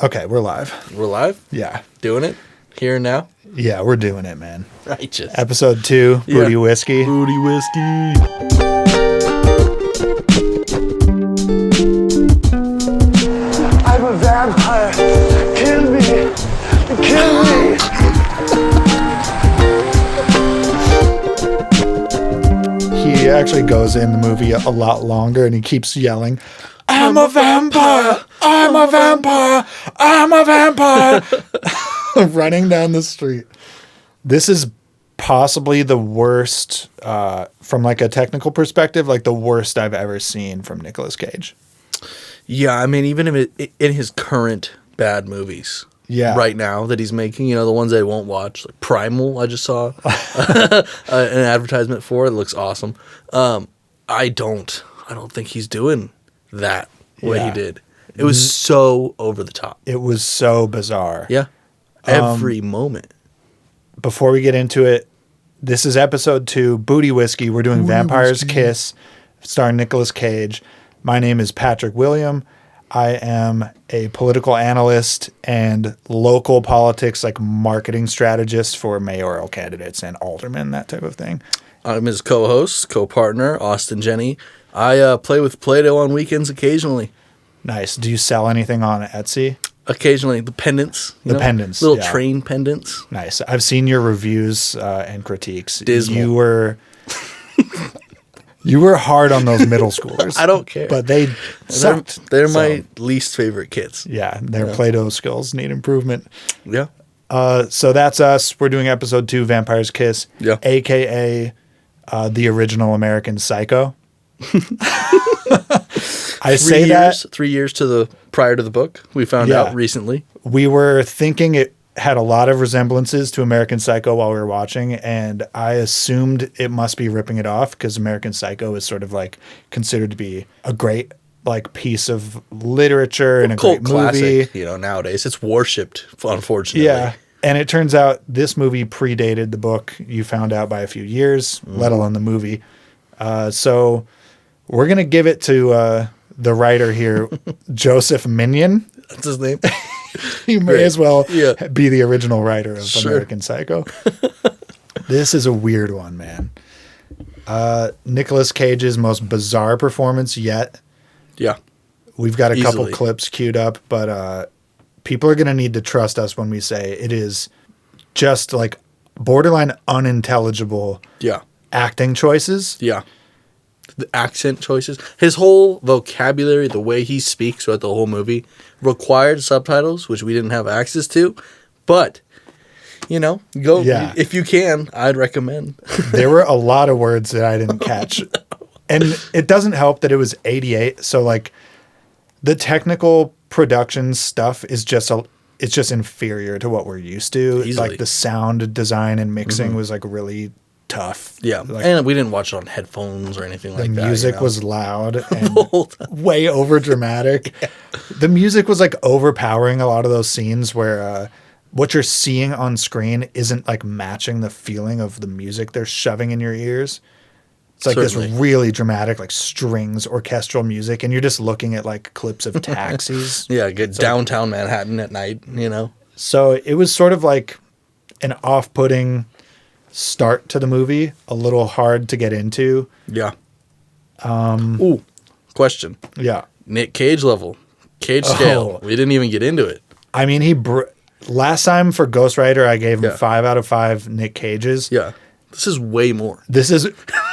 Okay, we're live. We're live? Yeah. Doing it? Here and now? Yeah, we're doing it, man. Righteous. Episode 2, Booty Whiskey. Booty Whiskey. I'm a vampire. Kill me. Kill me. He actually goes in the movie a lot longer and he keeps yelling, I'm a vampire! I'm a vampire! I'm a vampire! Running down the street. This is possibly the worst, from like a technical perspective, like the worst I've ever seen from Nicolas Cage. Yeah, I mean, even in his current bad movies. Yeah. Right now that he's making, the ones I won't watch. Like Primal, I just saw an advertisement for. It looks awesome. I don't think he's doing that way he did. It was so over the top. It was so bizarre. Yeah. Every moment. Before we get into it, this is episode 2, Booty Whiskey. We're doing Vampire's Kiss, starring Nicolas Cage. My name is Patrick William. I am a political analyst and local politics, like marketing strategist for mayoral candidates and aldermen, that type of thing. I'm his co-host, co-partner, Austin Jenny. I play with Play-Doh on weekends occasionally. Nice. Do you sell anything on Etsy? Occasionally, the pendants. Pendants. Little train pendants. Nice. I've seen your reviews and critiques. Dismal. You were hard on those middle schoolers. I don't care. But they sucked. They're my least favorite kids. Yeah, their Play-Doh skills need improvement. Yeah. So that's us. We're doing episode 2, Vampire's Kiss, a.k.a. The original American Psycho. I say that 3 years prior to the book. We found out recently. We were thinking it had a lot of resemblances to American Psycho while we were watching, and I assumed it must be ripping it off because American Psycho is sort of like considered to be a great like piece of literature and a cult great movie. Classic, nowadays it's worshipped, unfortunately. Yeah. And it turns out this movie predated the book. You found out by a few years, let alone the movie. So we're going to give it to the writer here, Joseph Minion. That's his name. He may as well be the original writer of American Psycho. This is a weird one, man. Nicolas Cage's most bizarre performance yet. Yeah. We've got a couple clips queued up, but people are going to need to trust us when we say it is just like borderline unintelligible acting choices. Yeah. The accent choices. His whole vocabulary, the way he speaks throughout the whole movie, required subtitles, which we didn't have access to. But, if you can, I'd recommend. There were a lot of words that I didn't catch. And it doesn't help that it was 88. So, like, the technical production stuff is just it's just inferior to what we're used to. Easily. Like, the sound design and mixing was, like, really tough. Yeah, and we didn't watch it on headphones or anything like that. The music was loud and way over dramatic. Yeah. The music was like overpowering a lot of those scenes where what you're seeing on screen isn't like matching the feeling of the music they're shoving in your ears. It's like this really dramatic, like strings, orchestral music, and you're just looking at like clips of taxis. Good downtown Manhattan at night, So it was sort of like an off-putting start to the movie, a little hard to get into. Yeah. Question. Yeah. Nick Cage level. Cage scale. We didn't even get into it. I mean, last time for Ghost Rider, I gave him 5 out of 5 Nick Cages. Yeah. This is way more. This is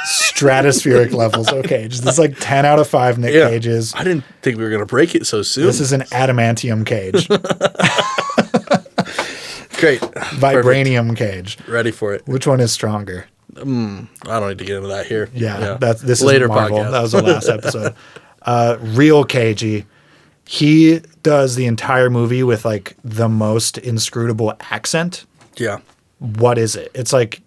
stratospheric levels of Cage. This is like 10 out of 5 Nick Cages. I didn't think we were going to break it so soon. This is an adamantium Cage. Great. Vibranium Cage. Ready for it. Which one is stronger? I don't need to get into that here. Yeah. This is later Marvel. Podcast. That was the last episode. Real Cagey. He does the entire movie with like the most inscrutable accent. Yeah. What is it? It's like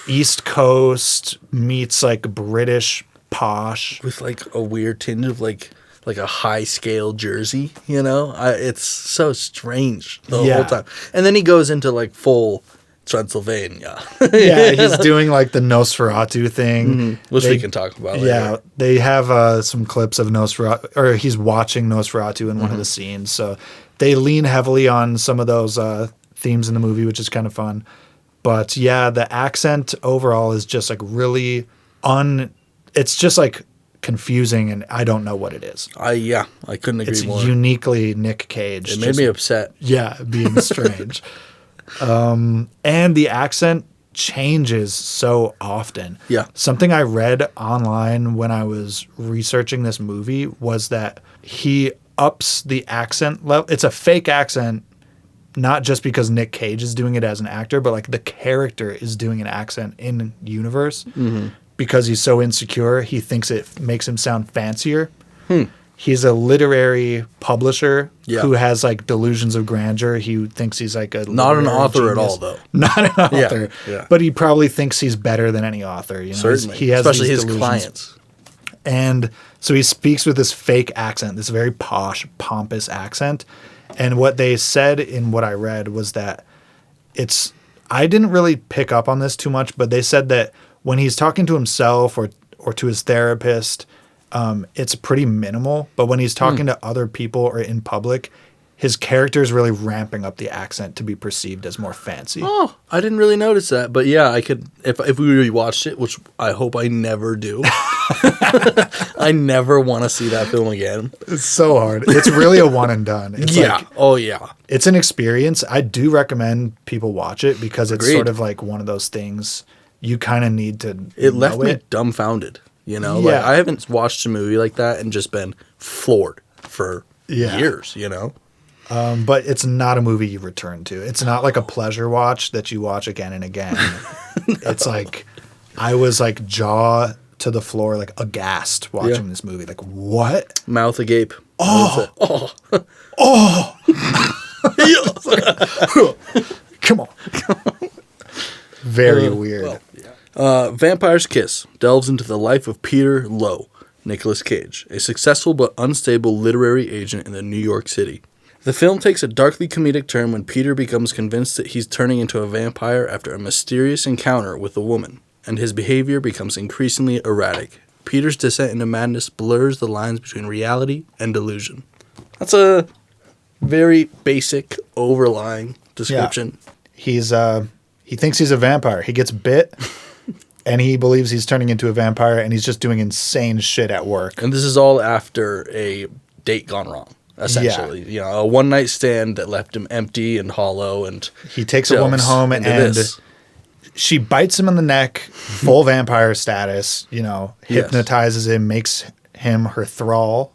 East Coast meets like British posh. With like a weird tinge of like a high scale Jersey, it's so strange the whole time. And then he goes into like full Transylvania. He's doing like the Nosferatu thing. Which we can talk about later. Yeah, they have some clips of Nosferatu, or he's watching Nosferatu in one of the scenes. So they lean heavily on some of those themes in the movie, which is kind of fun. But yeah, the accent overall is just like really it's just like confusing, and I don't know what it is. I couldn't agree It's more. uniquely Nick Cage. It made me upset. Yeah, being strange. And the accent changes so often. Yeah. Something I read online when I was researching this movie was that he ups the accent level. It's a fake accent, not just because Nick Cage is doing it as an actor, but like the character is doing an accent in universe. Because he's so insecure, he thinks it makes him sound fancier. He's a literary publisher who has like delusions of grandeur. He thinks he's like a Not an literary author at genius. all, though. Not an author. Yeah. But he probably thinks he's better than any author. You know? Certainly. He has Especially these his delusions. clients. And so he speaks with this fake accent, this very posh, pompous accent. And what they said in what I read was that I didn't really pick up on this too much, but they said that when he's talking to himself or to his therapist, it's pretty minimal. But when he's talking to other people or in public, his character is really ramping up the accent to be perceived as more fancy. Oh, I didn't really notice that. But yeah, I could, if we rewatched it, which I hope I never do. I never want to see that film again. It's so hard. It's really a one and done. It's like, Oh, yeah. it's an experience. I do recommend people watch it because it's Agreed. sort of like one of those things you kind of need to It left know me it. dumbfounded. You know, Yeah. like I haven't watched a movie like that and just been floored for years, you know? But it's not a movie you return to. It's not like a pleasure watch that you watch again and again. It's like I was like jaw to the floor, like aghast watching this movie. Like, what? Mouth agape. Oh. Come on. Very weird. Vampire's Kiss delves into the life of Peter Lowe, Nicolas Cage, a successful but unstable literary agent in the New York City. The film takes a darkly comedic turn when Peter becomes convinced that he's turning into a vampire after a mysterious encounter with a woman, and his behavior becomes increasingly erratic. Peter's descent into madness blurs the lines between reality and delusion. That's a very basic, overlying description. He thinks he's a vampire. He gets bit, and he believes he's turning into a vampire, and he's just doing insane shit at work. And this is all after a date gone wrong, essentially. You know, a one-night stand that left him empty and hollow. And He takes a woman home, and she bites him in the neck, full vampire status, you know, hypnotizes him, makes him her thrall,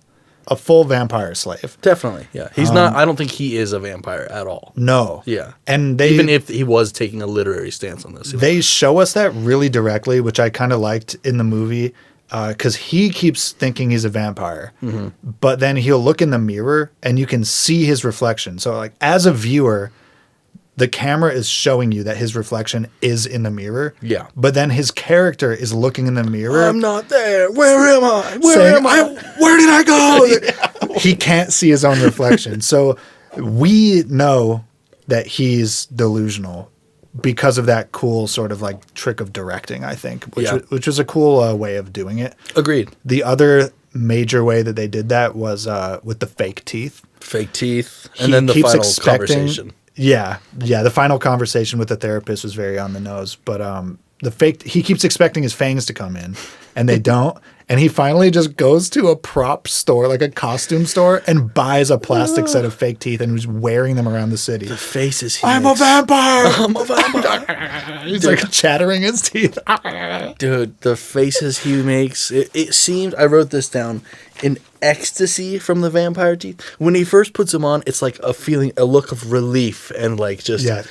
a full vampire slave. Definitely, yeah. He's not, I don't think he is a vampire at all. No. Yeah. And even if he was taking a literary stance on this. they show us that really directly, which I kind of liked in the movie, because he keeps thinking he's a vampire. But then he'll look in the mirror, and you can see his reflection. So, like, as a viewer, the camera is showing you that his reflection is in the mirror. Yeah. But then his character is looking in the mirror. I'm not there. Where am I? Saying, where did I go? He can't see his own reflection. So we know that he's delusional because of that cool sort of like trick of directing, I think, which was a cool way of doing it. Agreed. The other major way that they did that was with the fake teeth. Fake teeth. And He then the keeps final expecting- conversation. Yeah. The final conversation with the therapist was very on the nose, but he keeps expecting his fangs to come in, and they don't. And he finally just goes to a prop store, like a costume store, and buys a plastic set of fake teeth, and was wearing them around the city. The faces he I'm makes. a vampire. I'm a vampire. He's like chattering his teeth. Dude, the faces he makes. It seemed, I wrote this down, in ecstasy from the vampire teeth. When he first puts them on, it's like a look of relief and like just. Yeah.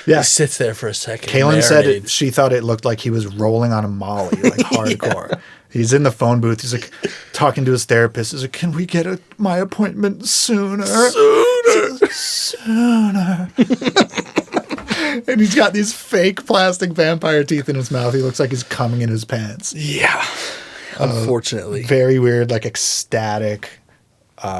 He sits there for a second. Kaylin said marinates. she thought it looked like he was rolling on a Molly, like hardcore. He's in the phone booth. He's like talking to his therapist. He's like, "Can we get my appointment sooner? Sooner." And he's got these fake plastic vampire teeth in his mouth. He looks like he's coming in his pants. Yeah. Unfortunately. Very weird, like ecstatic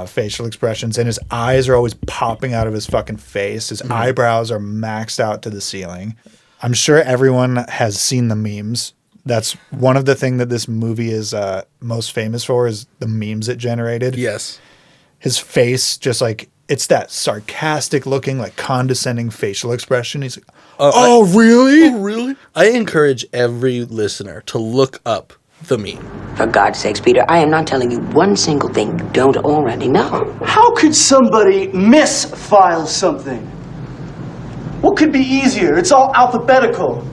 facial expressions. And his eyes are always popping out of his fucking face. His eyebrows are maxed out to the ceiling. I'm sure everyone has seen the memes. That's one of the things that this movie is most famous for, is the memes it generated. Yes. his face just like, it's that sarcastic looking, like condescending facial expression. He's like, really? Oh, really? I encourage every listener to look up the meme. For God's sakes, Peter, I am not telling you one single thing you don't already know. How could somebody misfile something? What could be easier? It's all alphabetical.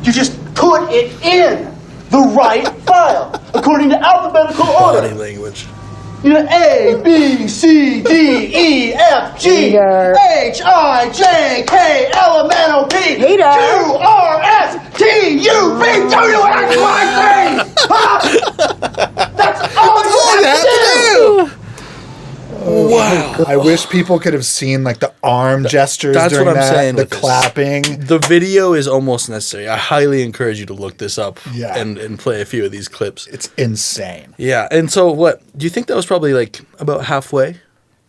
You just put it in the right file, according to alphabetical Body order. language. You know, A, B, C, D, E, F, G, Peter. H, I, J, K, L, M, N, O, P, Peter. Q, R, S, T, U, V, W, X, Y, Z. Ha! That's all you have to do. Wow. I wish people could have seen like the arm gestures That's during what I'm that, saying the with this. clapping. The video is almost necessary. I highly encourage you to look this up Yeah. and play a few of these clips. It's insane. Yeah. And so what? Do you think that was probably like about halfway?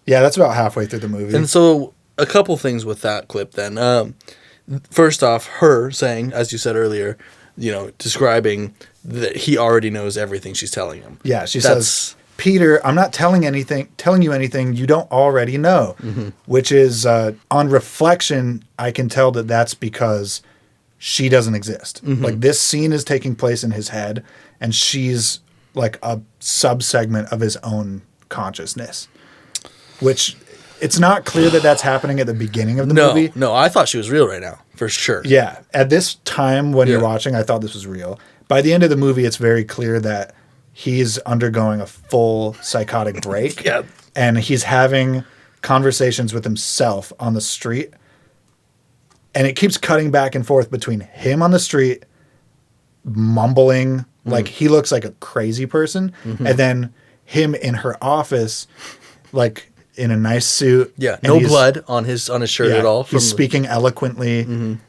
Yeah, that's about halfway through the movie. And so a couple things with that clip then. First off, her saying, as you said earlier, describing that he already knows everything she's telling him. Yeah, she says, Peter, I'm not telling you anything you don't already know, which is on reflection, I can tell that that's because she doesn't exist. Like this scene is taking place in his head and she's like a subsegment of his own consciousness, which it's not clear that that's happening at the beginning of the movie. No, I thought she was real right now, for sure. Yeah. At this time when you're watching, I thought this was real. By the end of the movie, it's very clear that he's undergoing a full psychotic break. Yeah. And he's having conversations with himself on the street. And it keeps cutting back and forth between him on the street, mumbling, like he looks like a crazy person, and then him in her office, like in a nice suit. Yeah, and no he's- blood on his shirt at all. He's speaking eloquently,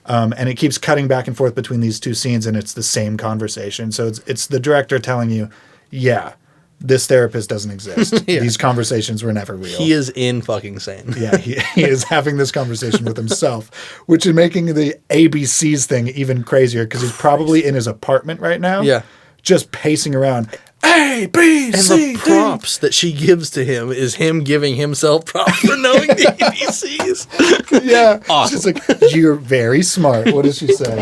and it keeps cutting back and forth between these two scenes, and it's the same conversation. So it's the director telling you, yeah, this therapist doesn't exist. Yeah. These conversations were never real. He is in fucking sane. Yeah, he is having this conversation with himself, which is making the ABCs thing even crazier because he's probably in his apartment right now. Yeah. Just pacing around. A, B, And C, the props that she gives to him is him giving himself props for knowing the ABCs. D. Yeah. Awesome. She's like, you're very smart. What does she say?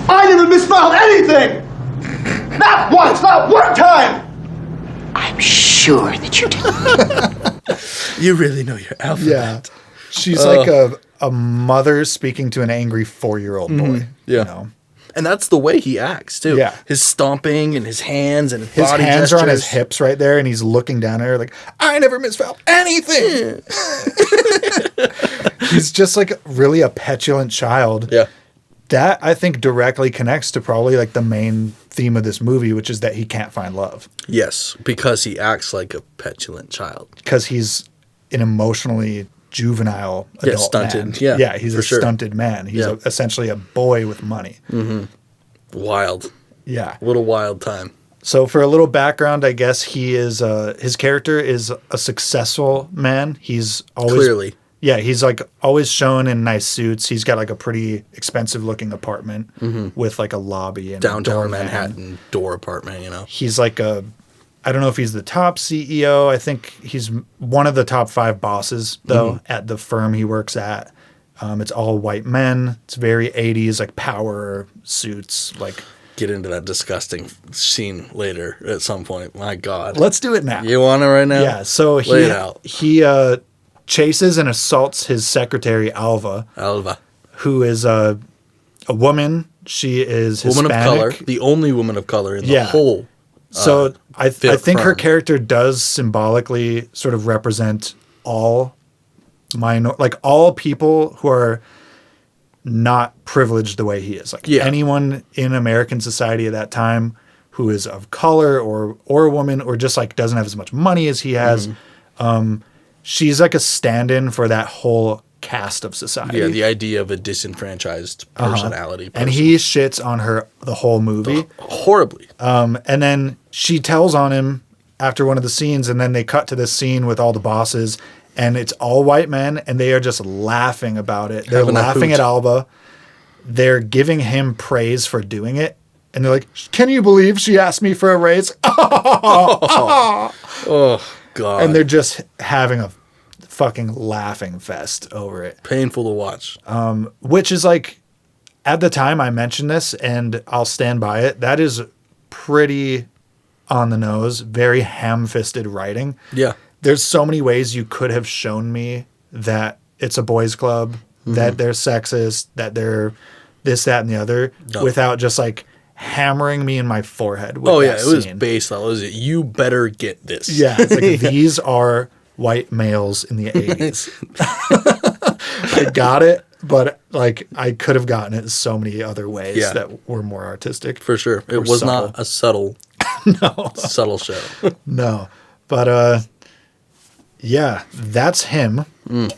I never misfiled anything! Not once, not one time! I'm sure that you do. You really know your alphabet. Yeah. She's like a mother speaking to an angry 4-year-old boy. Yeah. You know? And that's the way he acts, too. Yeah. His stomping and his hands and his His body hands gestures. are on his hips right there, and he's looking down at her like, I never misfiled anything. He's just like really a petulant child. Yeah. That, I think, directly connects to probably like the main theme of this movie, which is that he can't find love Yes, because he acts like a petulant child. because he's an emotionally juvenile adult stunted. man. Yeah, Yeah, he's for a sure. stunted man. He's Yeah. essentially a boy with money. Wild. Yeah. What a wild time. So for a little background, I guess he is his character is a successful man. He's always Clearly. Yeah, he's like always shown in nice suits. He's got like a pretty expensive looking apartment with like a lobby and a Downtown doorman. Manhattan door apartment, He's like I don't know if he's the top CEO. I think he's one of the top 5 bosses though at the firm he works at. It's all white men. It's very 80s, like power suits. Like, Get into that disgusting scene later at some point. My God. let's do it now. You want it right now? Yeah, so Lay it out. he chases and assaults his secretary Alva, Alva. who is a woman. She is Woman Hispanic. of color. The only woman of color in the Yeah. whole. So I think her firm. character does symbolically sort of represent all all people who are not privileged the way he is. Like Yeah. anyone in American society at that time who is of color or a woman or just like doesn't have as much money as he has. She's like a stand-in for that whole caste of society. Yeah, the idea of a disenfranchised personality. And he shits on her the whole movie. Horribly. And then she tells on him after one of the scenes, and then they cut to this scene with all the bosses, and it's all white men, and they are just laughing about it. They're Having a laughing hoot. at Alba. They're giving him praise for doing it. And they're like, can you believe she asked me for a raise? Oh. God. And they're just having a fucking laughing fest over it. Painful to watch. Which is like, at the time I mentioned this, and I'll stand by it, that is pretty on the nose, very ham-fisted writing. Yeah. There's so many ways you could have shown me that it's a boys' club, that they're sexist, that they're this, that, and the other, without just like hammering me in my forehead with that it was scene. based on, was it? You better get this. Yeah, it's like these are white males in the 80s. I got it, but like I could have gotten it so many other ways that were more artistic. For sure. It was not a subtle subtle show. No. But yeah, that's him.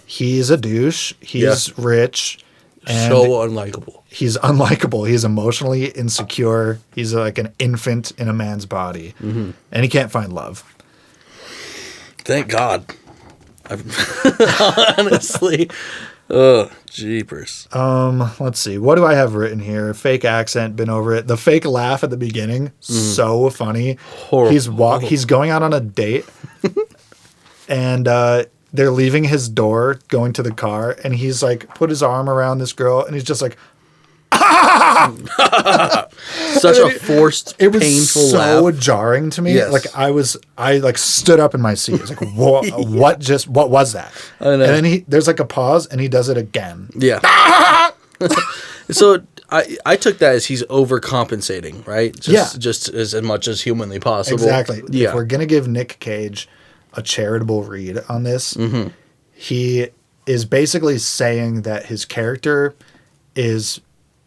He's a douche. He's rich. And So unlikable. he's unlikable. He's emotionally insecure. He's like an infant in a man's body. And he can't find love. Thank God. Honestly. Jeepers. Let's see. What do I have written here? Fake accent, been over it. The fake laugh at the beginning, so funny. Horrible. He's going out on a date, and they're leaving his door, going to the car, and he's like put his arm around this girl, and he's just like, Such a forced, it was painful so laugh. jarring to me. Yes. Like I like stood up in my seat. I was like, what was that? I know. And then there's like a pause, and he does it again. Yeah. So I took that as he's overcompensating, right? Just as much as humanly possible. Exactly. Yeah. If we're gonna give Nick Cage a charitable read on this, he is basically saying that his character is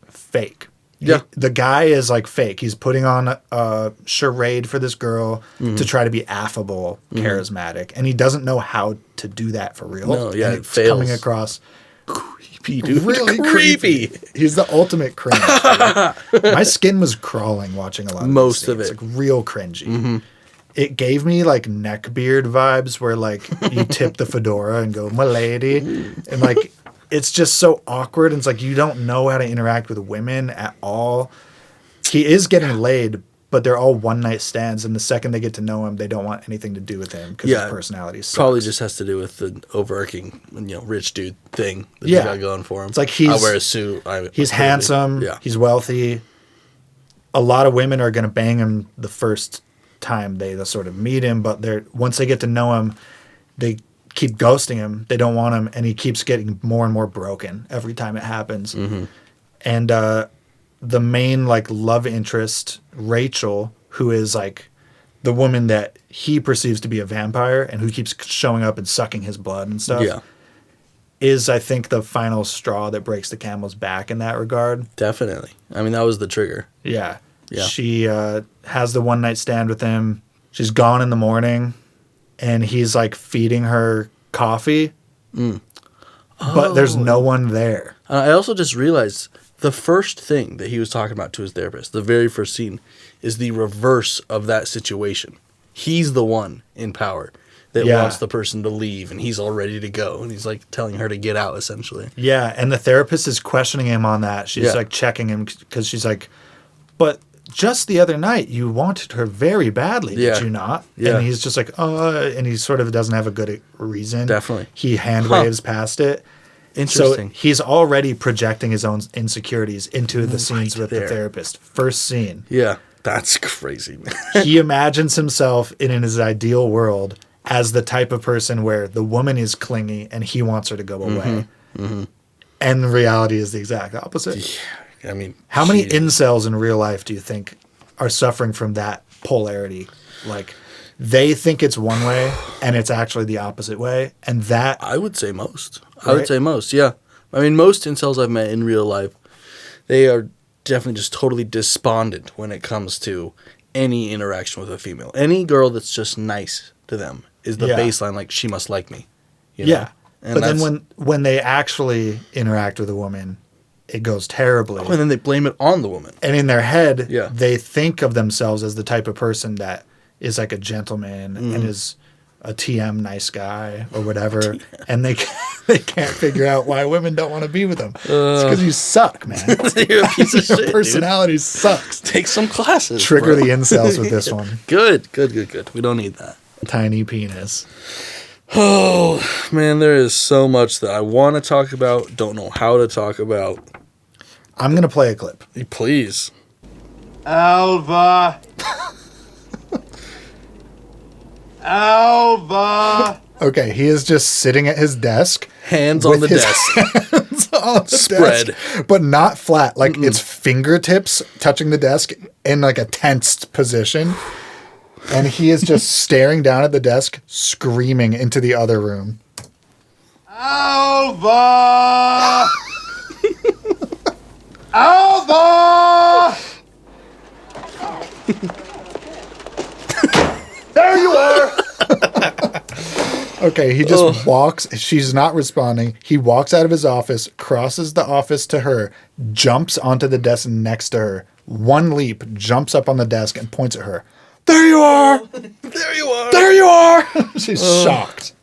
fake. Yeah. The guy is like fake. He's putting on a charade for this girl to try to be affable, charismatic, and he doesn't know how to do that for real. No, yeah, and it it's fails. coming across Creepy, dude. really creepy. He's the ultimate cringe. Dude. My skin was crawling watching a lot of Most these of scenes. it. Like real cringy. It gave me like neckbeard vibes where like you tip the fedora and go, "My lady," and like it's just so awkward. And it's like you don't know how to interact with women at all. He is getting laid, but they're all one night stands. And the second they get to know him, they don't want anything to do with him because his personality sucks. Probably just has to do with the overarching, rich dude thing that Yeah. he's got going for him. It's like I wear a suit. He's handsome. Yeah. He's wealthy. A lot of women are going to bang him the first time they sort of meet him, but once they get to know him, they keep ghosting him. They don't want him, and he keeps getting more and more broken every time it happens. And the main like love interest, Rachel, who is like the woman that he perceives to be a vampire and who keeps showing up and sucking his blood and stuff, is I think the final straw that breaks the camel's back in that regard. Definitely. I mean, that was the trigger. Yeah. Yeah. She has the one night stand with him. She's gone in the morning, and he's like feeding her coffee, but there's no one there. I also just realized the first thing that he was talking about to his therapist, the very first scene, is the reverse of that situation. He's the one in power that wants the person to leave, and he's all ready to go, and he's like telling her to get out, essentially. Yeah, and the therapist is questioning him on that. She's like checking him because she's like, but just the other night you wanted her very badly, did you not? Yeah. And he's just like, and he sort of doesn't have a good reason. Definitely. He hand waves past it. Interesting. So he's already projecting his own insecurities into the scenes with there. the therapist. First scene. Yeah. That's crazy, man. He imagines himself in his ideal world as the type of person where the woman is clingy and he wants her to go away. And the reality is the exact opposite. I mean, How many Jesus. incels in real life do you think are suffering from that polarity? Like, they think it's one way and it's actually the opposite way. And that, I would say most. I Right? would say most, yeah. I mean, most incels I've met in real life, they are definitely just totally despondent when it comes to any interaction with a female. Any girl that's just nice to them is the baseline, like, she must like me. You know? yeah. And But then that's- when they actually interact with a woman, it goes terribly. and then they blame it on the woman. And in their head, Yeah. they think of themselves as the type of person that is like a gentleman and is a TM nice guy or whatever. And they can't figure out why women don't want to be with them. It's because you suck, man. You're a piece of shit, Your dude. personality sucks. Take some classes. Trigger bro. the incels with this one. Good. We don't need that. tiny penis. Oh, man, there is so much that I want to talk about, don't know how to talk about. I'm going to play a clip. Please. Alva. Alva. Okay, he is just sitting at his desk. Hands on the his desk. hands on the Spread. desk, but not flat. Like it's fingertips touching the desk in like a tensed position. And he is just staring down at the desk, screaming into the other room. Alva. Alva. There you are. Okay, he just walks. She's not responding. He walks out of his office, crosses the office to her, jumps onto the desk next to her. One leap, jumps up on the desk and points at her. There you are! There you are. There you are! She's shocked.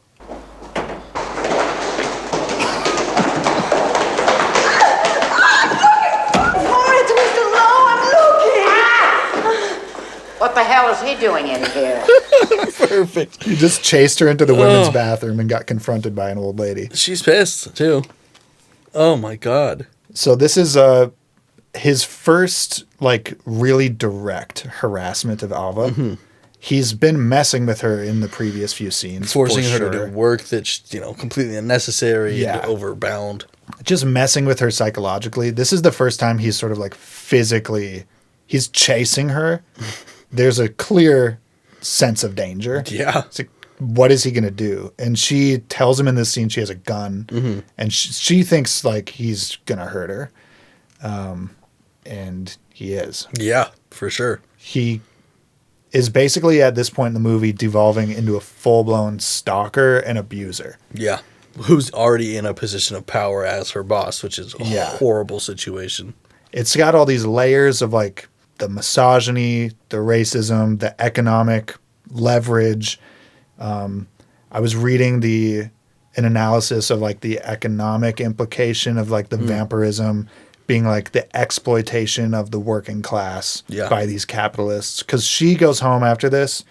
What the hell is he doing in here? Perfect. He just chased her into the women's bathroom and got confronted by an old lady. She's pissed, too. Oh, my God. So this is his first, like, really direct harassment of Alva. Mm-hmm. He's been messing with her in the previous few scenes. Forcing her to do work that's, completely unnecessary and overbound. Just messing with her psychologically. This is the first time he's sort of, like, physically... He's chasing her. There's a clear sense of danger. Yeah. It's like, what is he going to do? And she tells him in this scene she has a gun. Mm-hmm. And she thinks, like, he's going to hurt her. And he is. Yeah, for sure. He is basically, at this point in the movie, devolving into a full-blown stalker and abuser. Yeah. Who's already in a position of power as her boss, which is a horrible situation. It's got all these layers of, like, the misogyny, the racism, the economic leverage. I was reading an analysis of, like, the economic implication of, like, the vampirism being, like, the exploitation of the working class by these capitalists. Because she goes home after this.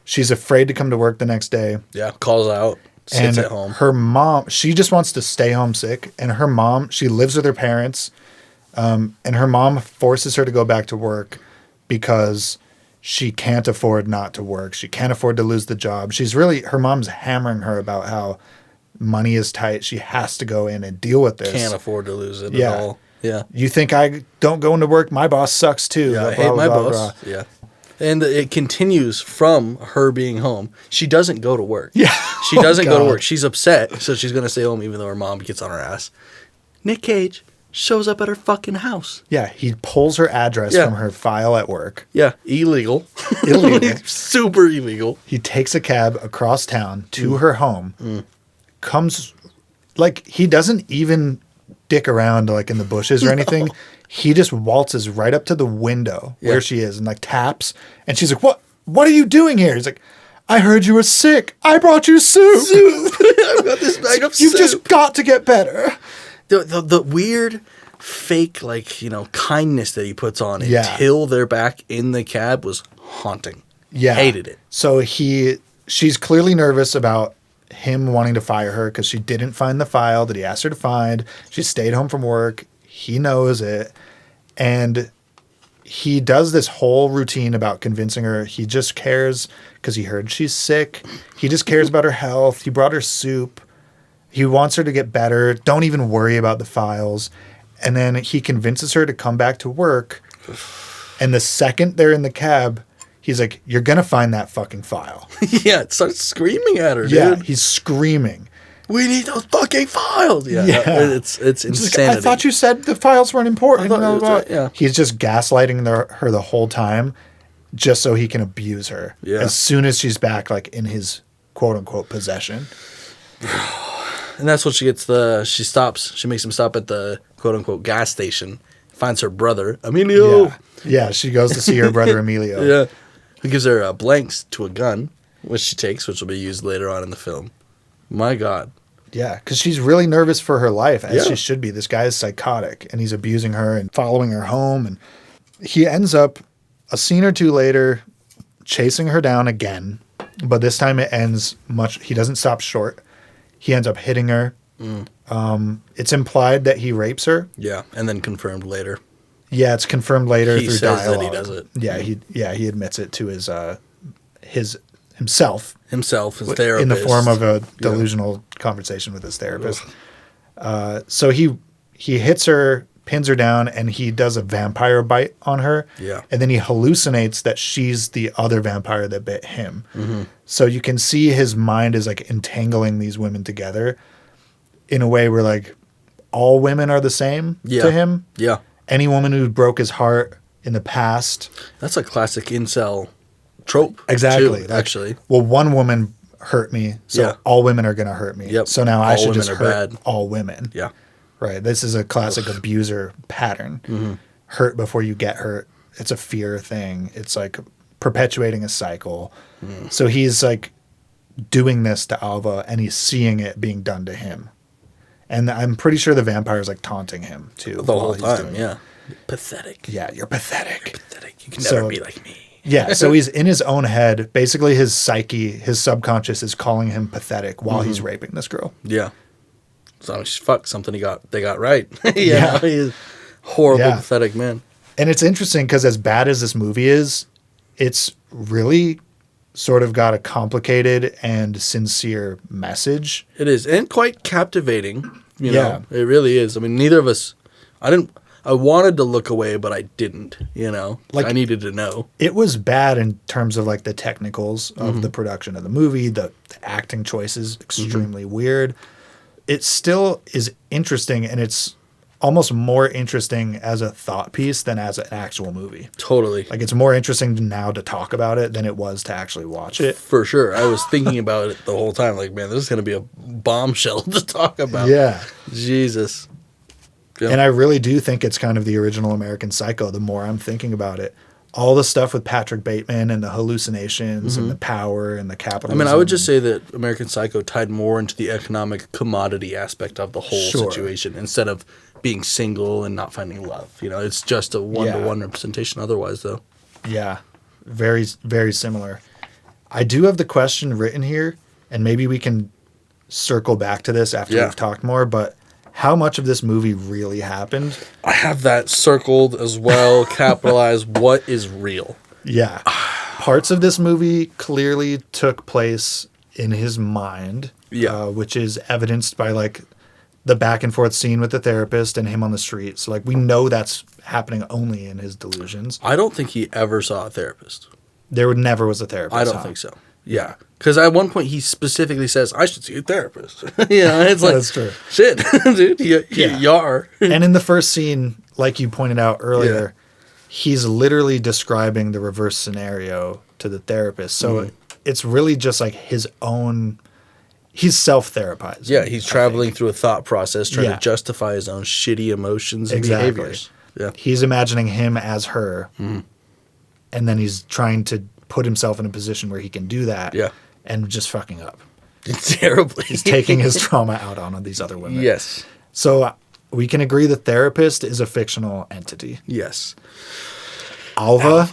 She's afraid to come to work the next day. Yeah, calls out, sits at home. Her mom, she just wants to stay home sick. And her mom, she lives with her parents. And her mom forces her to go back to work because she can't afford not to work. She can't afford to lose the job. Her mom's hammering her about how money is tight. She has to go in and deal with this. Can't afford to lose it at all. Yeah. You think I don't go into work? My boss sucks too. Yeah, I hate my boss. Yeah. And it continues from her being home. She doesn't go to work. Yeah. She doesn't go to work. She's upset, so she's going to stay home even though her mom gets on her ass. Nick Cage shows up at her fucking house. Yeah, he pulls her address from her file at work. Yeah, illegal. Super illegal. He takes a cab across town to her home, comes, like, he doesn't even dick around, like, in the bushes or anything. He just waltzes right up to the window where she is and, like, taps. And she's like, what are you doing here? He's like, I heard you were sick. I brought you soup. I've got this bag of soup. You've just got to get better. The weird fake, like, kindness that he puts on until they're back in the cab was haunting. Yeah. Hated it. So she's clearly nervous about him wanting to fire her because she didn't find the file that he asked her to find. She stayed home from work. He knows it. And he does this whole routine about convincing her he just cares because he heard she's sick. He just cares about her health. He brought her soup. He wants her to get better. Don't even worry about the files. And then he convinces her to come back to work. And the second they're in the cab, he's like, you're going to find that fucking file. Yeah, it starts screaming at her, dude. Yeah, he's screaming. We need those fucking files. Yeah. It's insanity. Like, I thought you said the files weren't important. Yeah. He's just gaslighting her the whole time just so he can abuse her. Yeah. As soon as she's back, like, in his quote-unquote possession. And that's what she gets she stops. She makes him stop at the quote-unquote gas station. Finds her brother, Emilio. Yeah, she goes to see her brother, Emilio. Yeah. Who gives her blanks to a gun, which she takes, which will be used later on in the film. My God. Yeah, because she's really nervous for her life, as she should be. This guy is psychotic, and he's abusing her and following her home. And he ends up, a scene or two later, chasing her down again. But this time it ends he doesn't stop short. He ends up hitting her. It's implied that he rapes her. Yeah, and then confirmed later. Yeah, it's confirmed later He through says dialogue. that he does it. Yeah, he admits it to himself His therapist. in the form of a delusional conversation with his therapist. So he hits her, pins her down, and he does a vampire bite on her. Yeah. And then he hallucinates that she's the other vampire that bit him. Mm-hmm. So you can see his mind is like entangling these women together in a way where like all women are the same to him. Yeah. Any woman who broke his heart in the past. That's a classic incel trope. Exactly. Too, actually. Well, one woman hurt me, so all women are going to hurt me. Yep. So now I All should women just are hurt bad. all women. Yeah. Right. This is a classic abuser pattern. Mm-hmm. Hurt before you get hurt. It's a fear thing. It's like perpetuating a cycle. So he's like doing this to Alva and he's seeing it being done to him. And I'm pretty sure the vampire is like taunting him too. The whole while he's time, doing it. yeah. Pathetic. Yeah, you're pathetic. Pathetic. You can never be like me. Yeah, so he's in his own head. Basically, his psyche, his subconscious is calling him pathetic while he's raping this girl. Yeah. So fuck something they got right. Yeah. He's a horrible, Yeah. pathetic man. And it's interesting because as bad as this movie is, it's really sort of got a complicated and sincere message. It is, and quite captivating. You Yeah. know, it really is. I mean, neither of us. I wanted to look away, but I didn't. You know, Like- I needed to know. It was bad in terms of like the technicals of the production of the movie, the acting choices, extremely weird. It still is interesting, and it's almost more interesting as a thought piece than as an actual movie. Totally, Like it's more interesting now to talk about it than it was to actually watch it. for sure. I was thinking about it the whole time. Like, man, this is gonna be a bombshell to talk about. Yeah. Jesus. Yeah. And I really do think it's kind of the original American Psycho the more I'm thinking about it. All the stuff with Patrick Bateman and the hallucinations and the power and the I capitalism. mean, I would just say that American Psycho tied more into the economic commodity aspect of the whole Sure. situation instead of being single and not finding love. You know, it's just a one-to-one representation otherwise, though. Yeah, very, very similar. I do have the question written here, and maybe we can circle back to this after we've talked more, but how much of this movie really happened? I have that circled as well, capitalized. What is real? Yeah. Parts of this movie clearly took place in his mind, which is evidenced by like the back and forth scene with the therapist and him on the street. So like we know that's happening only in his delusions. I don't think he ever saw a therapist. There never was a therapist. I don't think so. Yeah. Because at one point he specifically says, I should see a therapist. You know, it's like, That's true. shit, dude, you are. And in the first scene, like you pointed out earlier, he's literally describing the reverse scenario to the therapist. So it's really just like his own, he's self-therapizing. Yeah, he's I traveling think. through a thought process, trying Yeah. to justify his own shitty emotions and Exactly. behaviors. Yeah. He's imagining him as her, and then he's trying to put himself in a position where he can do that and just fucking up. Terribly. He's taking his trauma out on these other women. Yes. So we can agree the therapist is a fictional entity. Yes. Alva?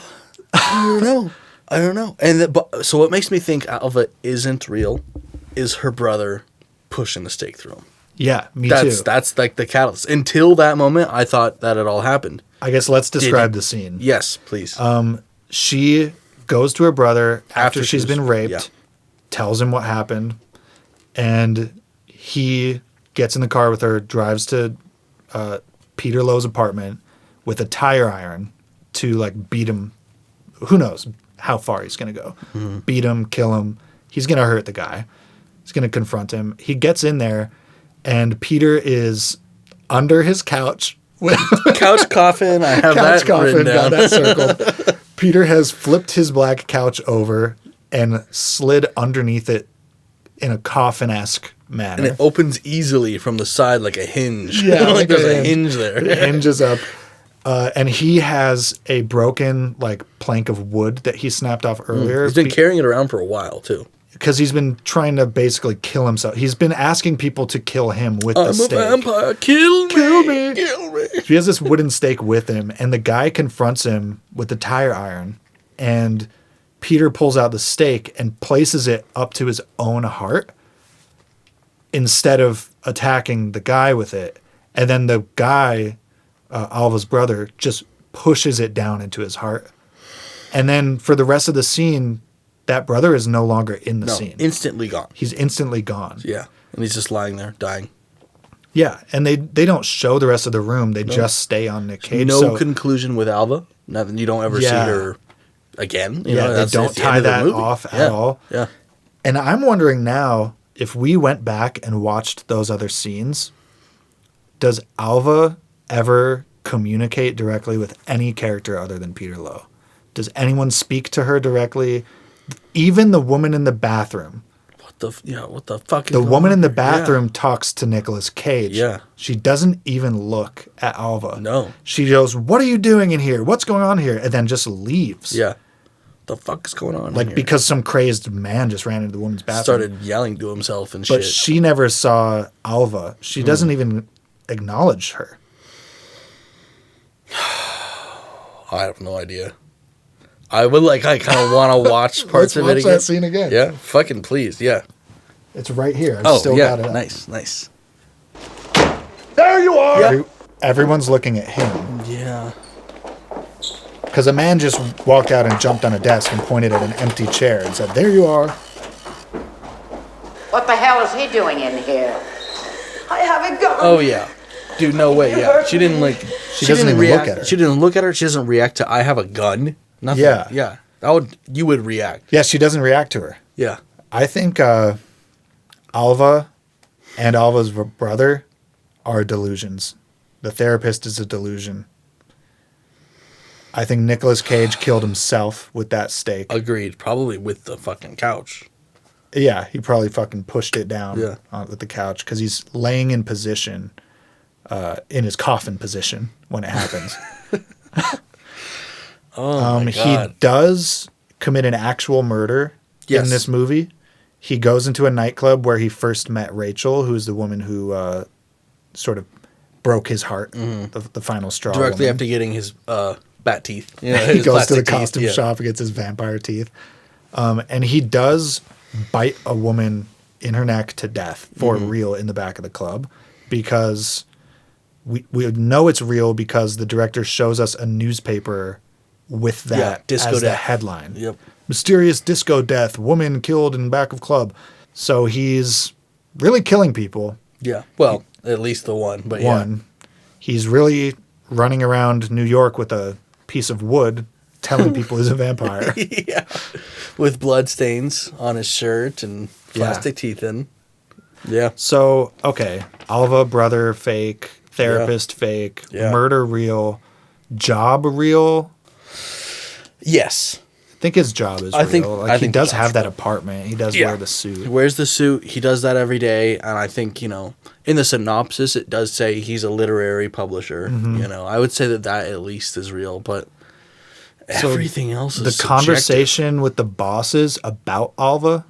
I don't know. And so what makes me think Alva isn't real is her brother pushing the stake through him. Yeah, me too. That's like the catalyst. Until that moment, I thought that it all happened. I guess let's describe the scene. Yes, please. She goes to her brother after she's been raped, yeah. tells him what happened, and he gets in the car with her, drives to Peter Lowe's apartment with a tire iron to like beat him. Who knows how far he's going to go. Beat him, kill him. He's going to hurt the guy. He's going to confront him. He gets in there, and Peter is under his couch. Couch coffin. I have Couch that coffin, written got down. that circled. Peter has flipped his black couch over and slid underneath it in a coffin-esque manner. And it opens easily from the side like a hinge. Yeah, like like there's a a hinge there. It hinges up. And he has a broken like plank of wood that he snapped off earlier. He's been carrying it around for a while, too. Because he's been trying to basically kill himself. He's been asking people to kill him with the I'm a stake. vampire. Kill me. Kill me. Kill me. He has this wooden stake with him, and the guy confronts him with the tire iron, and Peter pulls out the stake and places it up to his own heart instead of attacking the guy with it. And then the guy, Alva's brother, just pushes it down into his heart. And then for the rest of the scene, that brother is no longer in the scene. Instantly gone. He's instantly gone. Yeah. And he's just lying there, dying. Yeah, and they don't show the rest of the room. They just stay on Nick Cage. No conclusion with Alva. Nothing. You don't ever see her again. You know, they don't tie that off at all. Yeah. And I'm wondering now, if we went back and watched those other scenes, does Alva ever communicate directly with any character other than Peter Lowe? Does anyone speak to her directly? Even the woman in the bathroom. What the fuck is the going woman on in the here? bathroom talks to Nicolas Cage. Yeah. She doesn't even look at Alva. No. She goes, "What are you doing in here? What's going on here?" And then just leaves. Yeah. The fuck is going on Like, here? because some crazed man just ran into the woman's bathroom. Started yelling to himself and But shit. she never saw Alva. She doesn't even acknowledge her. I have no idea. I kind of want to watch parts of it watch again. that scene again. Yeah, fucking please, yeah. It's right here. I've still got it up. nice. There you are! Everyone's looking at him. Yeah. Because a man just walked out and jumped on a desk and pointed at an empty chair and said, "There you are." What the hell is he doing in here? I have a gun. Oh yeah, dude, no way. Yeah, she didn't She doesn't didn't even react. look at her. She didn't look at her. She doesn't react to "I have a gun." Nothing. Yeah. You would react. Yeah, she doesn't react to her. Yeah. I think Alva and Alva's brother are delusions. The therapist is a delusion. I think Nicolas Cage killed himself with that stake. Agreed. Probably with the fucking couch. Yeah, he probably fucking pushed it down Yeah. with the couch because he's laying in position, in his coffin position when it happens. Oh my He god. does commit an actual murder Yes. in this movie. He goes into a nightclub where he first met Rachel, who's the woman who sort of broke his heart, the final straw. Directly woman. after getting his bat teeth. You know, He his goes to the plastic teeth, costume yeah. shop and gets his vampire teeth. And he does bite a woman in her neck to death for real in the back of the club because we know it's real because the director shows us a newspaper with that disco as the death. headline. Yep. Mysterious disco death, woman killed in back of club. So he's really killing people. Yeah. Well, at least the one. But One, he's really running around New York with a piece of wood telling people he's a vampire. yeah. With blood stains on his shirt and plastic teeth in. Yeah. So, okay, Alva, brother, fake. Therapist, fake. Yeah. Murder, real. Job, real. Yes. I think his job is I real. think- Like, I he think does the have job's that real. apartment. He does Yeah. wear the suit. He wears the suit. He does that every day. And I think, in the synopsis, it does say he's a literary publisher. I would say that at least is real. But So everything else is the subjective. conversation with the bosses about Alva,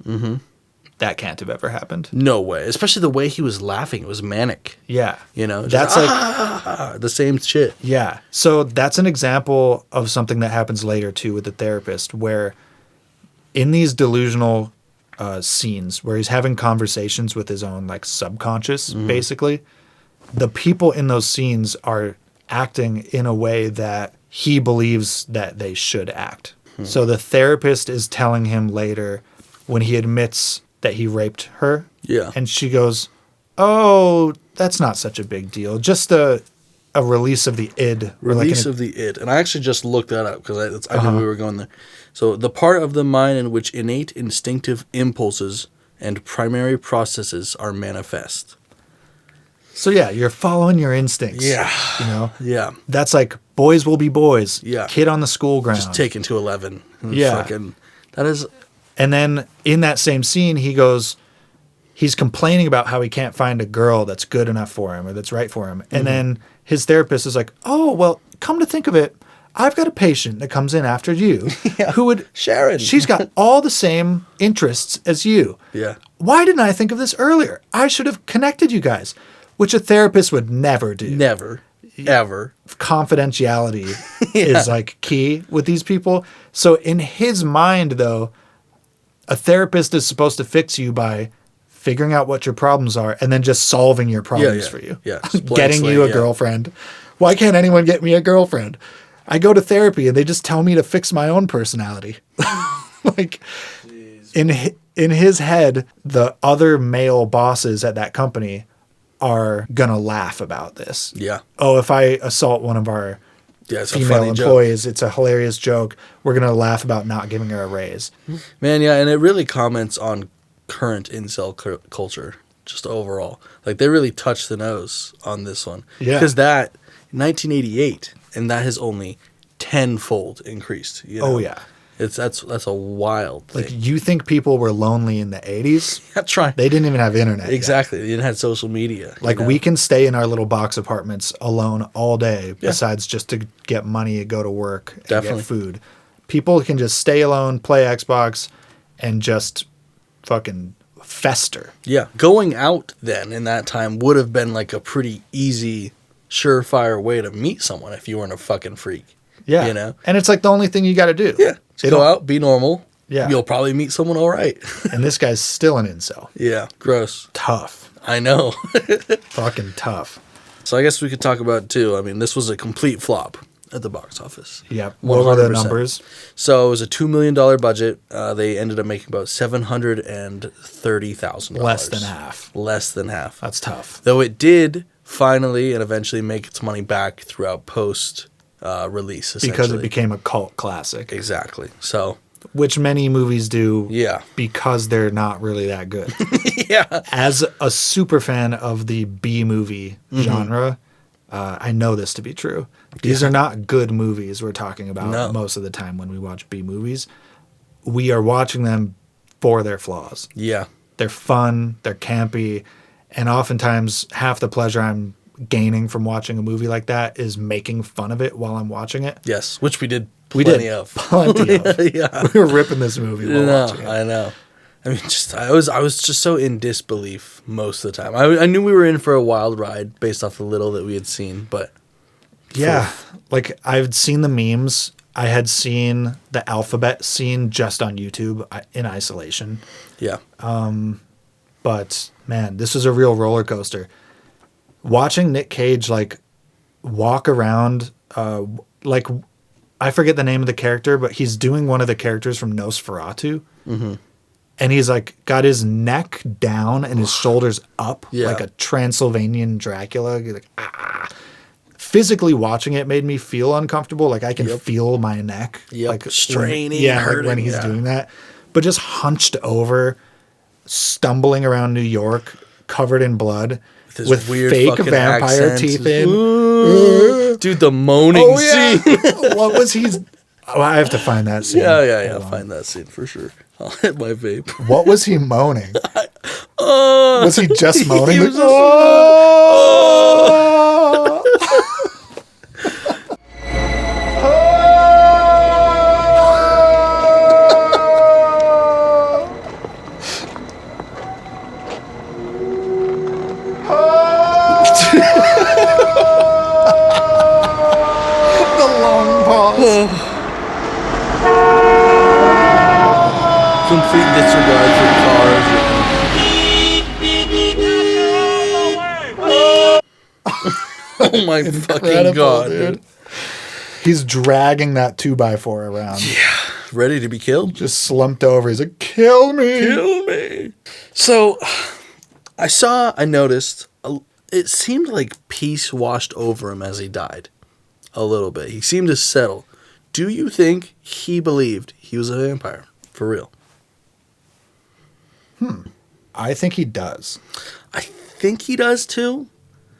that can't have ever happened. No way. Especially the way he was laughing. It was manic. Yeah. Just, That's like, the same shit. yeah. So that's an example of something that happens later too with the therapist, where in these delusional scenes where he's having conversations with his own like subconscious, basically, the people in those scenes are acting in a way that he believes that they should act. So the therapist is telling him later when he admits that he raped her. Yeah. And she goes, "Oh, that's not such a big deal. Just a release of the id." Or like Release an- of the id. And I actually just looked that up because I knew we were going there. So the part of the mind in which innate instinctive impulses and primary processes are manifest. So yeah, you're following your instincts. Yeah. You know? Yeah. That's like boys will be boys. Yeah. Kid on the school ground. Just taken to 11. And Yeah. That is... And then in that same scene, he's complaining about how he can't find a girl that's good enough for him or that's right for him. And then his therapist is like, "Oh, well, come to think of it, I've got a patient that comes in after you who would... Sharon. She's got all the same interests as you. Yeah. Why didn't I think of this earlier? I should have connected you guys," which a therapist would never do. Never. ever. Confidentiality is like key with these people. So in his mind, though, a therapist is supposed to fix you by figuring out what your problems are and then just solving your problems for you. Yeah. Getting you a girlfriend. Why can't anyone get me a girlfriend? I go to therapy and they just tell me to fix my own personality. Like, in his head, the other male bosses at that company are gonna laugh about this. Yeah. Oh, if I assault one of our it's a female funny employees, joke. it's a hilarious joke. We're gonna laugh about not giving her a raise. Man, yeah, and it really comments on current incel culture, just overall. Like, they really touched the nose on this one. Yeah. Because that, 1988, and that has only tenfold increased. You know? Oh yeah. That's a wild thing. Like, you think people were lonely in the 80s? That's right. They didn't even have internet yet. Exactly. They didn't have social media. Like, we can stay in our little box apartments alone all day, besides just to get money, go to work, and Definitely. get food. People can just stay alone, play Xbox, and just fucking fester. Yeah. Going out then in that time would have been like a pretty easy, surefire way to meet someone if you weren't a fucking freak. Yeah. You know? And it's like the only thing you got to do. Yeah. They Go don't- out, be normal. Yeah. You'll probably meet someone all right. And this guy's still an incel. Yeah. Gross. Tough. I know. Fucking tough. So I guess we could talk about it too. I mean, this was a complete flop at the box office. Yep. What were the 100%. numbers? So it was a $2 million budget. They ended up making about $730,000. Less than half. Less than half. That's tough. Though it did finally and eventually make its money back throughout post release. Because it became a cult classic. Exactly. So Which many movies do. yeah, Because they're not really that good. yeah, As a super fan of the B movie genre, I know this to be true. These are not good movies we're talking about most of the time when we watch B movies. We are watching them for their flaws. yeah. They're fun, they're campy, and oftentimes half the pleasure I'm gaining from watching a movie like that is making fun of it while I'm watching it. Yes, which we did. We Plenty did of. plenty of. Yeah. We were ripping this movie while No, watching it. I know. I mean, just I was just so in disbelief most of the time. I knew we were in for a wild ride based off the little that we had seen, but Yeah, like I've seen the memes. I had seen the alphabet scene just on YouTube in isolation. yeah, But man, this was a real roller coaster. Watching Nick Cage like walk around, like I forget the name of the character, but he's doing one of the characters from Nosferatu, and he's like got his neck down and his shoulders up, Yeah. like a Transylvanian Dracula. You're like, ah. Physically watching it made me feel uncomfortable. Like I can feel my neck, like straining, like hurting, when he's yeah. doing that. But just hunched over, stumbling around New York, covered in blood, his with weird fake fucking vampire accent. teeth in. Dude, the moaning Oh yeah, scene. what was he? Oh, I have to find that scene. Yeah. Hold on. Find that scene for sure. I'll hit my vape. What was he moaning? Was he just moaning? He Like, was just- "Oh!" The long pause. Complete disregard for cars. Oh my fucking Incredible, god, dude. dude. He's dragging that 2x4 around. Ready to be killed? Just slumped over. He's like, kill me. Kill me. So, I noticed, it seemed like peace washed over him as he died. A little bit. He seemed to settle. Do you think he believed he was a vampire? For real? I think he does. I think he does too.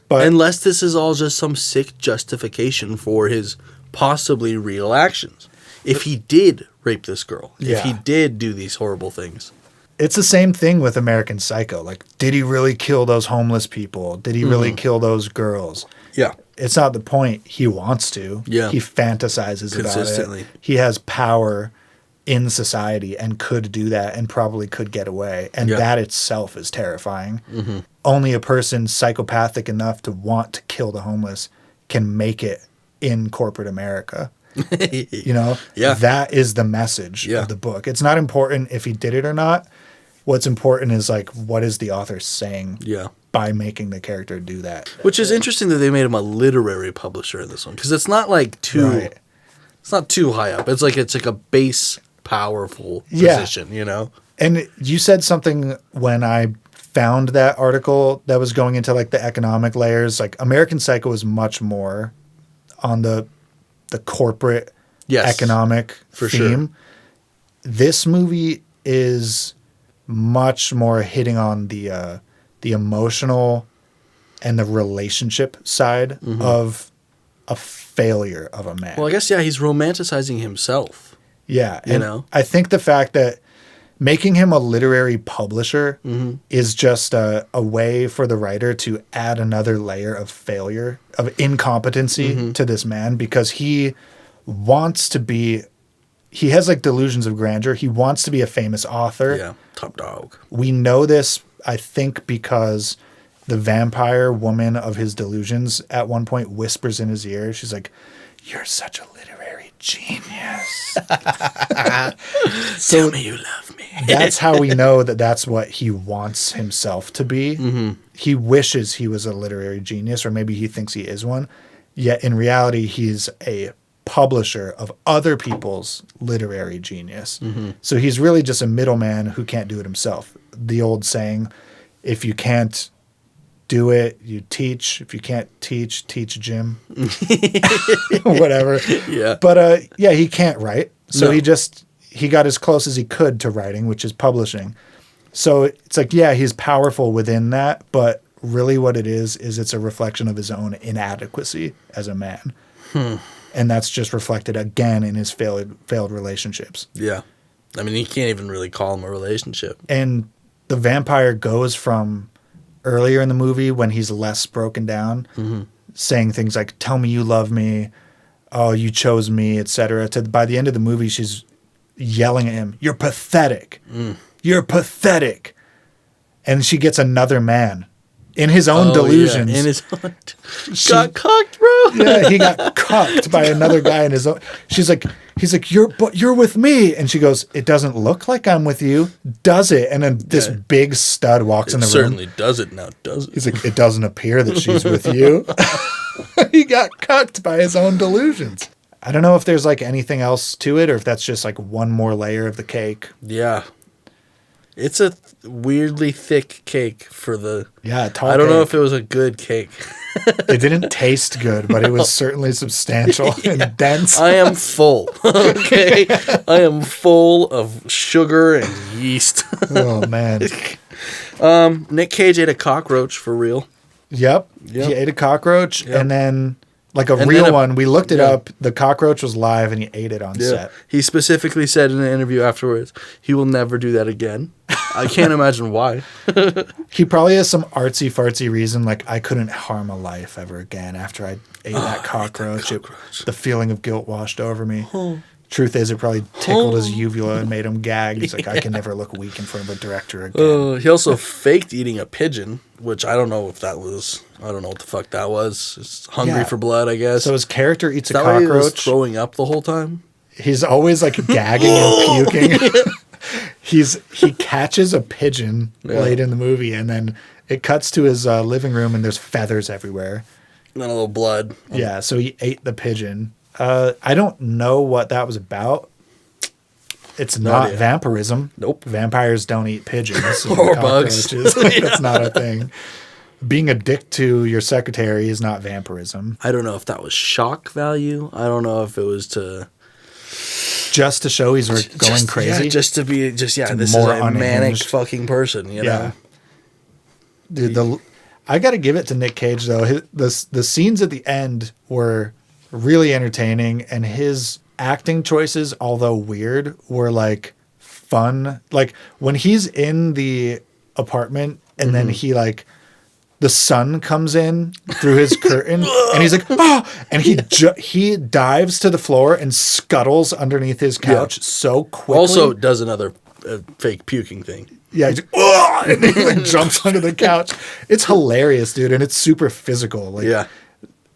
But Unless this is all just some sick justification for his possibly real actions. If he did rape this girl, if he Yeah. did do these horrible things. it's the same thing with American Psycho. Like, did he really kill those homeless people? Did he really kill those girls? Yeah. It's not the point. He wants to. Yeah. He fantasizes Consistently. about it. He has power in society and could do that and probably could get away. And Yeah. that itself is terrifying. Only a person psychopathic enough to want to kill the homeless can make it in corporate America. Yeah. That is the message Yeah. of the book. It's not important if he did it or not. What's important is like, what is the author saying Yeah. by making the character do that? Which is interesting that they made him a literary publisher in this one, because it's not like too, Right. it's not too high up. It's like a base powerful Yeah. position, you know? And you said something when I found that article that was going into like the economic layers. Like American Psycho is much more on the corporate economic for theme. sure. This movie is much more hitting on the emotional and the relationship side of a failure of a man. Well, I guess, yeah, he's romanticizing himself. Yeah. You And know? I think the fact that making him a literary publisher is just a way for the writer to add another layer of failure, of incompetency to this man, because he wants to be, he has like delusions of grandeur. He wants to be a famous author. Yeah, top dog. We know this, I think, because the vampire woman of his delusions at one point whispers in his ear. She's like, "You're such a literary genius." Tell me you love me. That's how we know that that's what he wants himself to be. He wishes he was a literary genius, or maybe he thinks he is one. Yet in reality, he's a publisher of other people's literary genius. So he's really just a middleman who can't do it himself. The old saying, if you can't do it, you teach. If you can't teach, teach Jim. Whatever. Yeah. But yeah, he can't write. So No. he got as close as he could to writing, which is publishing. So it's like, yeah, he's powerful within that, but really what it is it's a reflection of his own inadequacy as a man. And that's just reflected again in his failed relationships. Yeah. I mean, you can't even really call him a relationship. And the vampire goes from earlier in the movie when he's less broken down, saying things like, "Tell me you love me. Oh, you chose me," etc. To by the end of the movie, she's yelling at him, "You're pathetic. You're pathetic." And she gets another man in his own delusions. Yeah. In his own. Got cocked, bro. Yeah, he got cucked by another guy in his own. He's like, you're with me, and she goes, "It doesn't look like I'm with you, does it?" And then this big stud walks in the room. Certainly does it now, does it? He's like, "It doesn't appear that she's with you." He got cucked by his own delusions. I don't know if there's like anything else to it, or if that's just like one more layer of the cake. Yeah. It's a weirdly thick cake for the... Yeah, tall I don't know cake. if it was a good cake. It didn't taste good, but it was certainly substantial and dense. I am full, okay? I am full of sugar and yeast. Oh man. Nick Cage ate a cockroach for real. Yep. Yep. He ate a cockroach, Yep. and then like a And real then one. We looked it yeah. up. The cockroach was live, and he ate it on set. He specifically said in an interview afterwards, he will never do that again. I can't imagine why. He probably has some artsy fartsy reason, like I couldn't harm a life ever again after I ate that cockroach. The feeling of guilt washed over me. Truth is, it probably tickled his uvula and made him gag. He's like, I can never look weak in front of a director again. He also faked eating a pigeon, which I don't know if that was... I don't know what the fuck that was. It's hungry Yeah. for blood, I guess. So his character eats Is a that why he was cockroach. throwing up the whole time? He's always like gagging and puking. He catches a pigeon late in the movie, and then it cuts to his living room, and there's feathers everywhere. And then a little blood. Yeah, so he ate the pigeon. I don't know what that was about. It's not idea. vampirism. Nope. Vampires don't eat pigeons Or bugs. cockroaches. That's not a thing. Being a dick to your secretary is not vampirism. I don't know if that was shock value. I don't know if it was to... Just to show he's going crazy. Yeah, just to be... This is more a manic unhinged. fucking person, you know? Dude, I got to give it to Nick Cage though. The scenes at the end were really entertaining, and his acting choices, although weird, were like fun. Like when he's in the apartment and then he like the sun comes in through his curtain and he's like, "Oh," and he dives to the floor and scuttles underneath his couch so quickly. Also does another fake puking thing. Yeah, he's like, "Oh," and he like jumps under the couch. It's hilarious, dude, and it's super physical. Like, Yeah.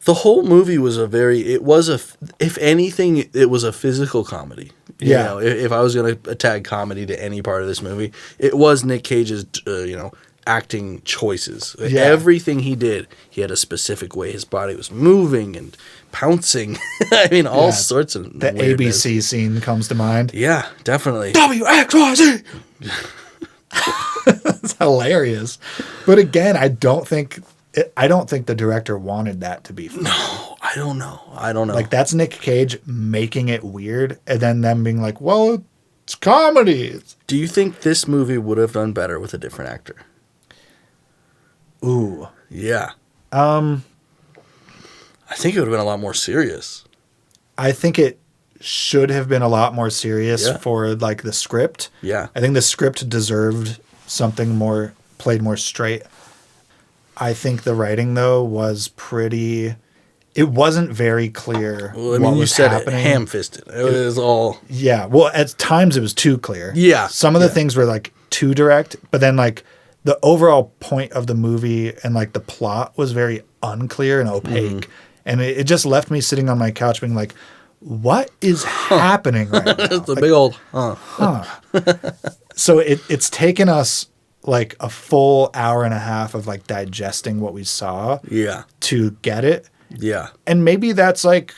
The whole movie was if anything, it was a physical comedy. You know, if I was going to tag comedy to any part of this movie, it was Nick Cage's, acting choices. Yeah. Everything he did, he had a specific way his body was moving and pouncing. I mean, all sorts of The weirdness. ABC scene comes to mind. Yeah, definitely. WXYZ. It's hilarious. But again, I don't think the director wanted that to be funny. No, I don't know. Like, that's Nick Cage making it weird, and then them being like, well, it's comedy. Do you think this movie would have done better with a different actor? Ooh. Yeah. I think it would have been a lot more serious. I think it should have been a lot more serious Yeah. for, like, the script. Yeah. I think the script deserved something more, played more straight. I think the writing, though, was pretty... It wasn't very clear Well, I what mean, you was said happening. it, ham-fisted. It was all... Yeah. Well, at times it was too clear. Yeah. Some of the things were, like, too direct, but then, like, the overall point of the movie and, like, the plot was very unclear and opaque. And it just left me sitting on my couch being like, what is happening right now? It's a big old... So it's taken us like a full hour and a half of like digesting what we saw Yeah. to get it. Yeah. And maybe that's like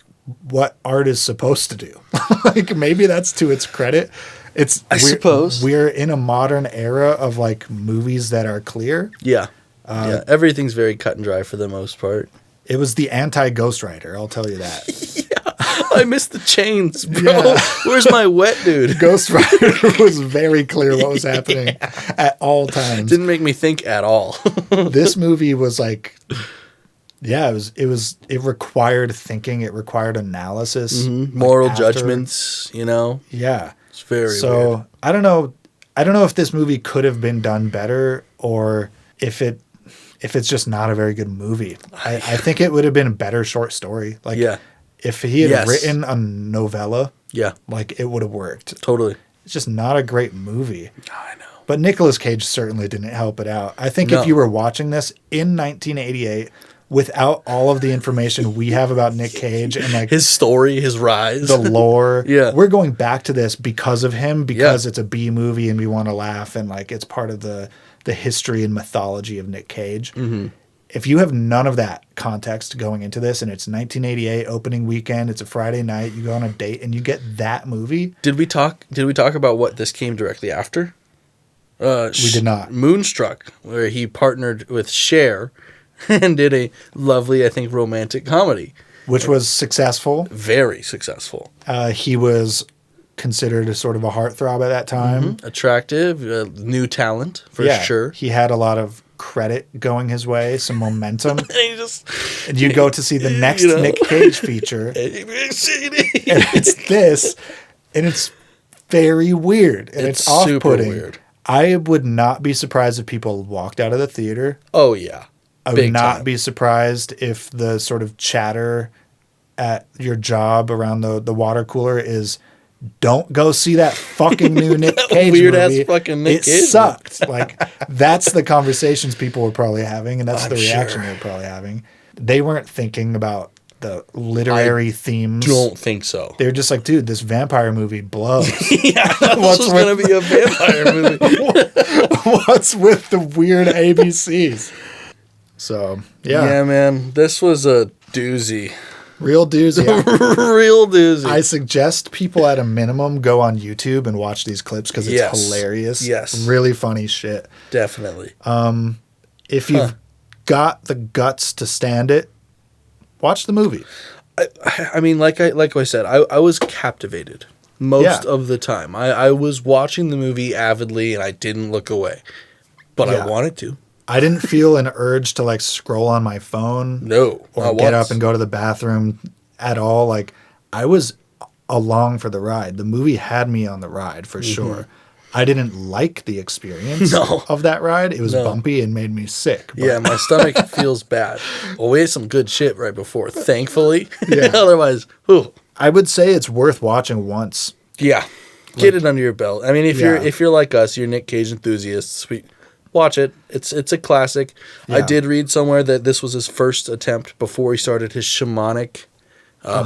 what art is supposed to do. Like maybe that's to its credit. I suppose. We're in a modern era of like movies that are clear. Yeah. Yeah. Everything's very cut and dry for the most part. It was the anti-Ghost Rider, I'll tell you that. I missed the chains, bro. Yeah. Where's my wet dude? Ghost Rider was very clear what was happening at all times. Didn't make me think at all. This movie was like, yeah, it required thinking, it required analysis, like, Moral after. judgments, Yeah. It's very So weird. I don't know if this movie could have been done better or if it's just not a very good movie. I think it would have been a better short story. Like Yeah. if he had Yes. written a novella, Yeah. like it would have worked. Totally. It's just not a great movie. I know. But Nicolas Cage certainly didn't help it out. I think No. if you were watching this in 1988 without all of the information we have about Nick Cage and like His story, his rise. the lore, Yeah. we're going back to this because of him, because it's a B movie and we want to laugh and like it's part of the history and mythology of Nick Cage. Mm-hmm. If you have none of that context going into this and it's 1988 opening weekend, it's a Friday night, you go on a date and you get that movie. Did we talk about what this came directly after? We did not. Moonstruck, where he partnered with Cher and did a lovely, I think, romantic comedy. Which was successful. Very successful. He was considered a sort of a heartthrob at that time. Attractive, new talent, for sure. He had a lot of credit going his way, some momentum. And he just... And you go to see the next You know. Nick Cage feature, and it's this, and it's very weird, and it's super off-putting. weird. I would not be surprised if people walked out of the theater. Oh, yeah. I would Big not time. be surprised if the sort of chatter at your job around the water cooler is, don't go see that fucking new Nick Cage weird-ass movie. fucking Nick it Cage movie." sucked. Like, that's the conversations people were probably having, and that's I'm the reaction sure. they were probably having. They weren't thinking about the literary themes. Don't think so. They were just like, dude, this vampire movie blows. Yeah, this was going to be a vampire movie. What's with the weird ABCs? So, Yeah, man. This was a doozy. real doozy. Real doozy. I suggest people at a minimum go on YouTube and watch these clips because it's Yes. hilarious. Yes. Really funny shit. Definitely. If you've got the guts to stand it, watch the movie. I mean, like I said, I was captivated most Yeah. of the time. I was watching the movie avidly and I didn't look away. But Yeah. I wanted to. I didn't feel an urge to like scroll on my phone No. or not get once. up and go to the bathroom at all. Like I was along for the ride. The movie had me on the ride for sure. I didn't like the experience No. of that ride. It was No. bumpy and made me sick. But Yeah, my stomach feels bad. Well, we ate some good shit right before, thankfully. Yeah. Otherwise, whew. I would say it's worth watching once. Yeah. Get it under your belt. I mean, Yeah. if you're like us, you're Nick Cage enthusiasts. watch it. It's a classic. I Yeah. did read somewhere that this was his first attempt before he started his shamanic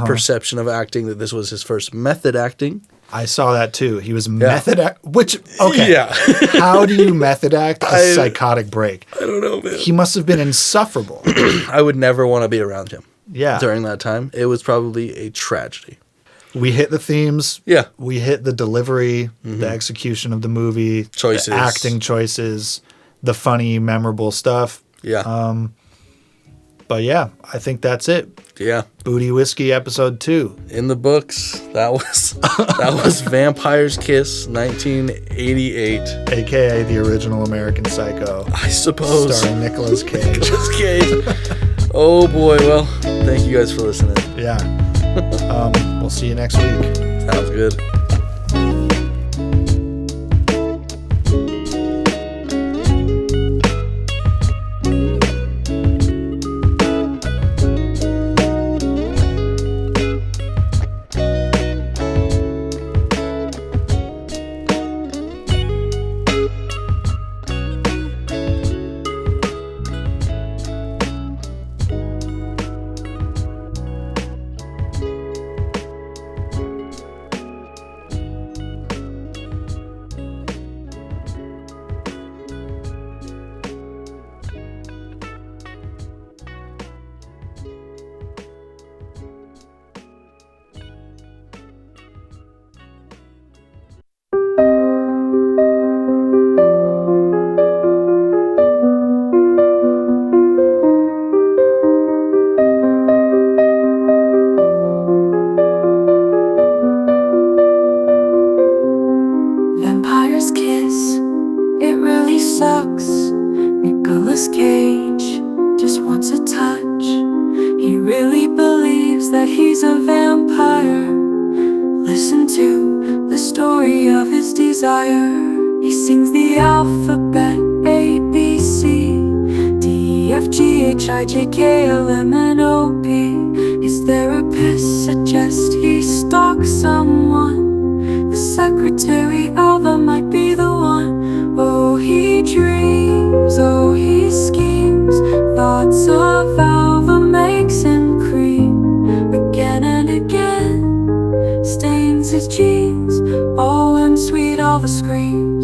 perception of acting, that this was his first method acting. I saw that too. He was which, okay. Yeah. How do you method act a psychotic break? I don't know, man. He must have been insufferable. I would never want to be around him. Yeah. During that time. It was probably a tragedy. We hit the themes. Yeah. We hit the delivery, the execution of the movie, Choices. the acting choices, the funny, memorable stuff. Yeah. But yeah, I think that's it. Yeah. Booty Whiskey episode 2. In the books, that was Vampire's Kiss, 1988. AKA the original American Psycho. I suppose. Starring Nicolas Cage. Nicolas Cage. Oh boy. Well, thank you guys for listening. Yeah. We'll see you next week. Sounds good. Vampire's kiss, it really sucks. Nicolas Cage just wants a touch. He really believes that he's a vampire. Listen to the story of his desire. He sings the alphabet A, B, C, D, E, F, G, H, I, J, K, L, M, N, O, P. His therapist suggests he stalks someone. The secretary Alva might be the one. Oh, he dreams, oh, he schemes. Thoughts of Alva makes him cream. Again and again, stains his jeans. Oh, and sweet Alva screams.